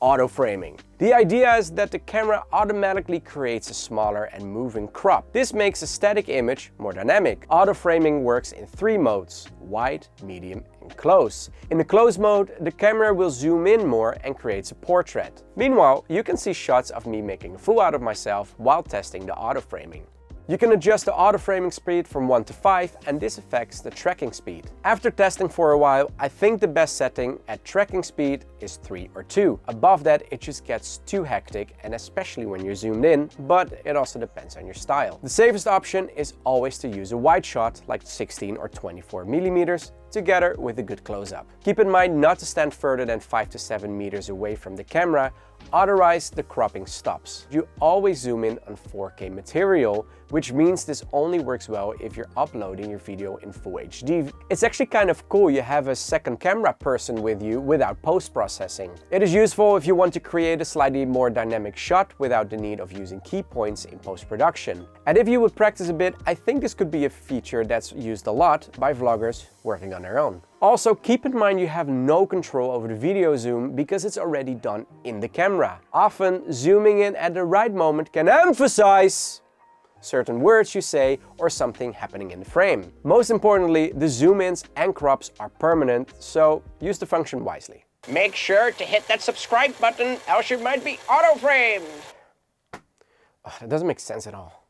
Autoframing. The idea is that the camera automatically creates a smaller and moving crop. This makes a static image more dynamic. Autoframing works in 3 modes: wide, medium and close. In the close mode, the camera will zoom in more and creates a portrait. Meanwhile, you can see shots of me making a fool out of myself while testing the autoframing. You can adjust the autoframing speed from 1 to 5 and this affects the tracking speed. After testing for a while, I think the best setting at tracking speed is 3 or 2. Above that it just gets too hectic, and especially when you're zoomed in, but it also depends on your style. The safest option is always to use a wide shot like 16 or 24 millimeters together with a good close-up. Keep in mind not to stand further than 5 to 7 meters away from the camera, otherwise the cropping stops. You always zoom in on 4K material, which means this only works well if you're uploading your video in Full HD. It's actually kind of cool you have a second camera person with you without post-processing. It is useful if you want to create a slightly more dynamic shot without the need of using key points in post-production. And if you would practice a bit, I think this could be a feature that's used a lot by vloggers working on their own. Also, keep in mind you have no control over the video zoom because it's already done in the camera. Often, zooming in at the right moment can emphasize certain words you say or something happening in the frame. Most importantly, the zoom-ins and crops are permanent, so use the function wisely. Make sure to hit that subscribe button, else you might be auto-framed. That doesn't make sense at all.